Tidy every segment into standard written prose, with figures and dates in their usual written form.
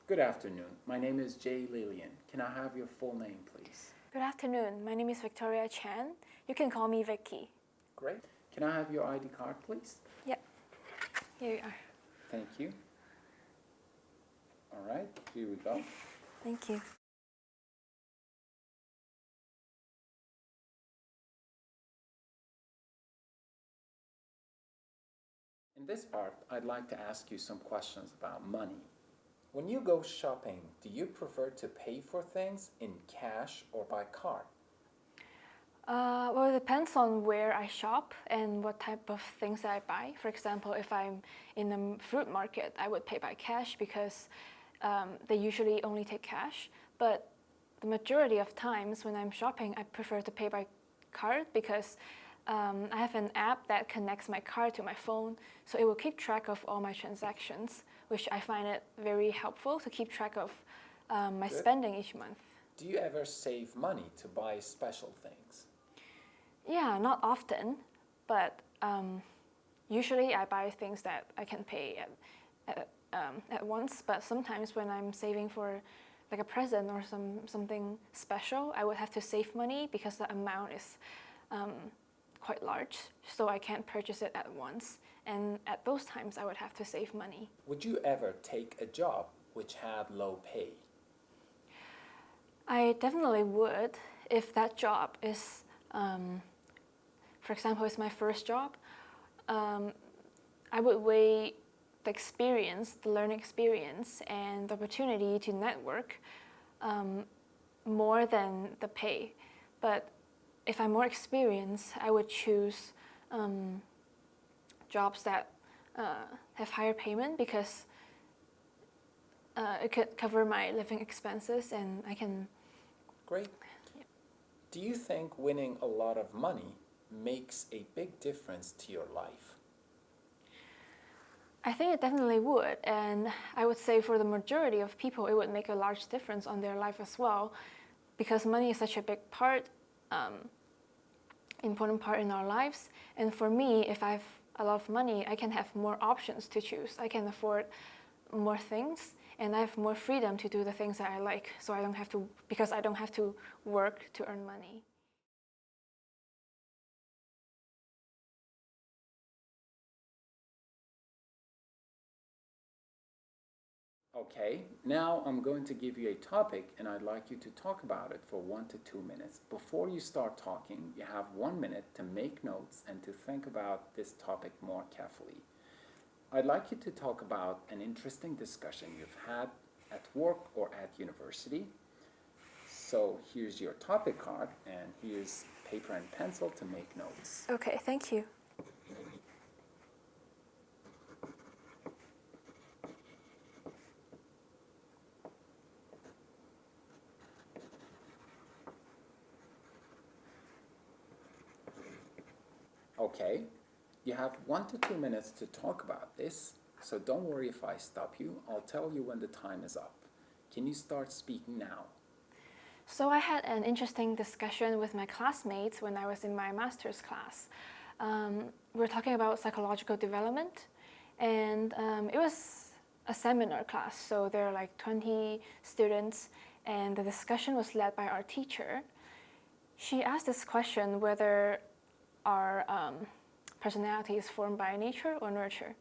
Good afternoon. My name is Jay Lillian. Can I have your full name, please? Good afternoon. My name is Victoria Chan. You can call me Vicky. Great. Can I have your ID card, please? Yep. Here you are. Thank you. All right, here we go. Thank you. In this part, I'd like to ask you some questions about money. When you go shopping, do you prefer to pay for things in cash or by card? Well, it depends on where I shop and what type of things that I buy. For example, if I'm in a fruit market, I would pay by cash because they usually only take cash. But the majority of times when I'm shopping, I prefer to pay by card because I have an app that connects my card to my phone, so it will keep track of all my transactions, which I find it very helpful to keep track of my Good. spending each month. Do you ever save money to buy special things? Yeah, not often, but usually I buy things that I can pay at once. But sometimes when I'm saving for like a present or something special, I would have to save money because the amount is quite large, so I can't purchase it at once. And at those times, I would have to save money. Would you ever take a job which had low pay? I definitely would if that job is, for example, it's my first job. I would weigh the experience, the learning experience, and the opportunity to network more than the pay. But if I'm more experienced, I would choose jobs that have higher payment because it could cover my living expenses and I can. Great. Yeah. Do you think winning a lot of money makes a big difference to your life? I think it definitely would, and I would say for the majority of people, it would make a large difference on their life as well, because money is such a big part, important part in our lives. And for me, if I have a lot of money, I can have more options to choose. I can afford more things, and I have more freedom to do the things that I like. So I don't have to, because I don't have to work to earn money. Okay, now I'm going to give you a topic and I'd like you to talk about it for 1 to 2 minutes. Before you start talking, you have 1 minute to make notes and to think about this topic more carefully. I'd like you to talk about an interesting discussion you've had at work or at university. So here's your topic card and here's paper and pencil to make notes. Okay, thank you. Okay, you have 1 to 2 minutes to talk about this, so don't worry if I stop you. I'll tell you when the time is up. Can you start speaking now? So I had an interesting discussion with my classmates when I was in my master's class. We were talking about psychological development, and it was a seminar class, so there are like 20 students, and the discussion was led by our teacher. She asked this question whether our personality is formed by nature or nurture.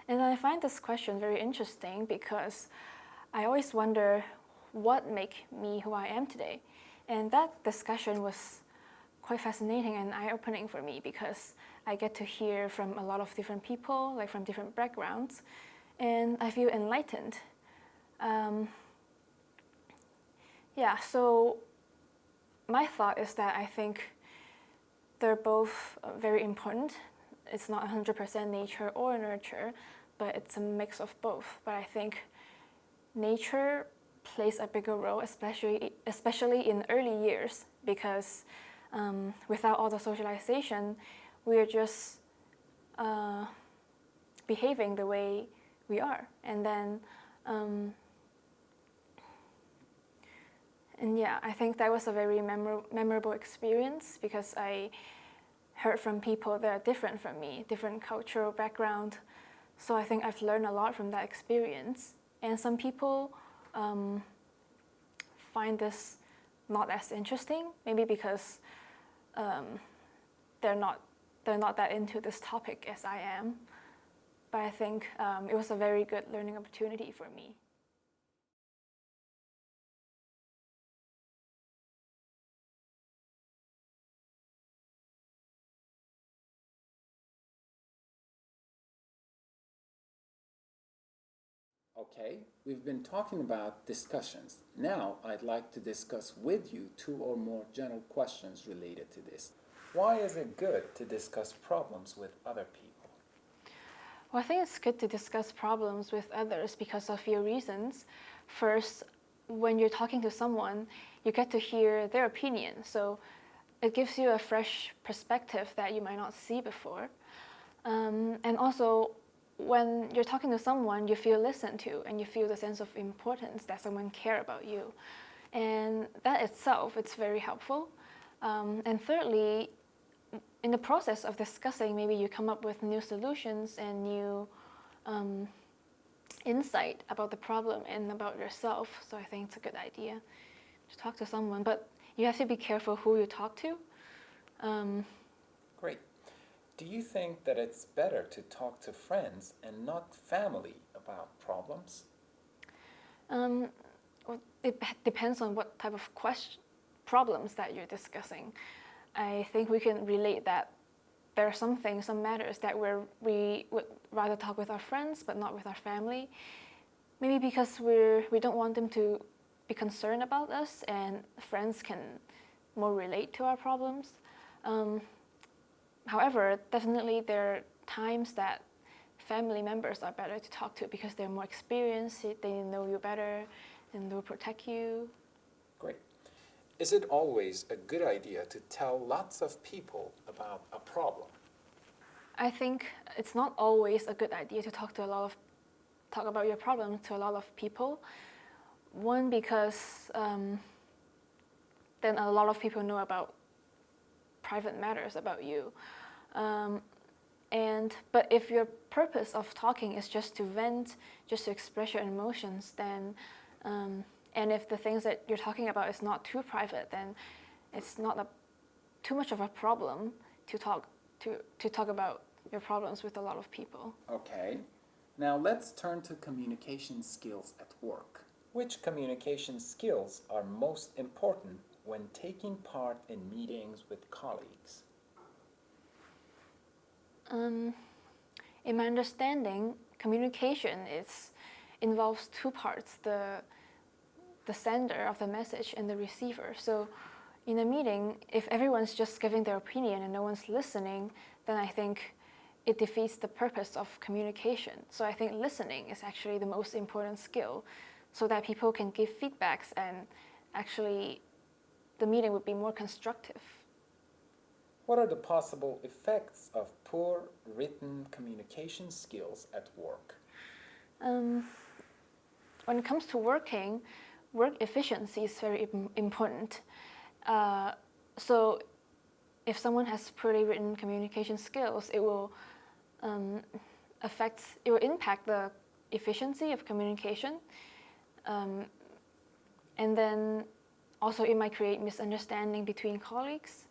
And I find this question very interesting because I always wonder what makes me who I am today. And that discussion was quite fascinating and eye-opening for me because I get to hear from a lot of different people, like from different backgrounds, and I feel enlightened. So my thought is that I think they're both very important. It's not 100% nature or nurture, but it's a mix of both. But I think nature plays a bigger role, especially in early years, because without all the socialization, we're just behaving the way we are. And then, I think that was a very memorable experience because I heard from people that are different from me, different cultural background. So I think I've learned a lot from that experience. And some people find this not as interesting, maybe because they're not that into this topic as I am. But I think it was a very good learning opportunity for me. Okay, we've been talking about discussions. Now I'd like to discuss with you two or more general questions related to this. Why is it good to discuss problems with other people? Well, I think it's good to discuss problems with others because of a few reasons. First, when you're talking to someone, you get to hear their opinion. So it gives you a fresh perspective that you might not see before. And also, when you're talking to someone, you feel listened to and you feel the sense of importance that someone cares about you. And that itself, it's very helpful. And thirdly, in the process of discussing, maybe you come up with new solutions and new insight about the problem and about yourself. So I think it's a good idea to talk to someone, but you have to be careful who you talk to. Great. Do you think that it's better to talk to friends and not family about problems? Well, it depends on what type of problems that you're discussing. I think we can relate that there are some things, some matters that we would rather talk with our friends but not with our family. Maybe because we don't want them to be concerned about us, and friends can more relate to our problems. However, definitely there are times that family members are better to talk to because they're more experienced, they know you better, and they'll protect you. Great. Is it always a good idea to tell lots of people about a problem? I think it's not always a good idea to talk about your problem to a lot of people. One, because then a lot of people know about private matters about you. But if your purpose of talking is just to vent, just to express your emotions, then and if the things that you're talking about is not too private, then it's not too much of a problem to talk about your problems with a lot of people. Okay. Now let's turn to communication skills at work. Which communication skills are most important when taking part in meetings with colleagues? In my understanding, communication involves two parts, the sender of the message and the receiver. So in a meeting, if everyone's just giving their opinion and no one's listening, then I think it defeats the purpose of communication. So I think listening is actually the most important skill so that people can give feedbacks and actually the meeting would be more constructive. What are the possible effects of poor written communication skills at work? When it comes to work efficiency is very important. So if someone has poorly written communication skills, it will impact the efficiency of communication. And then also it might create misunderstanding between colleagues.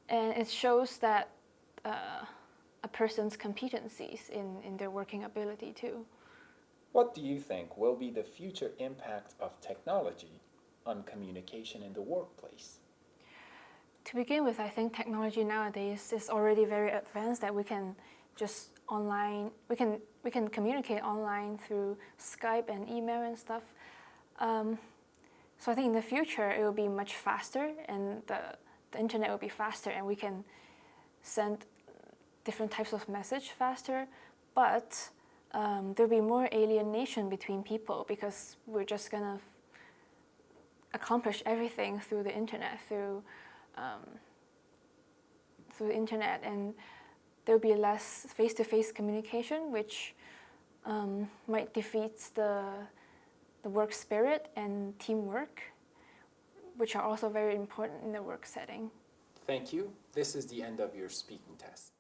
And it shows that a person's competencies in their working ability too. What do you think will be the future impact of technology on communication in the workplace? To begin with, I think technology nowadays is already very advanced that we can just we can communicate online through Skype and email and stuff. So I think in the future it will be much faster and the internet will be faster and we can send different types of message faster, but there'll be more alienation between people because we're just gonna accomplish everything through the internet, through the internet, and there'll be less face-to-face communication, which might defeat the work spirit and teamwork, which are also very important in the work setting. Thank you. This is the end of your speaking test.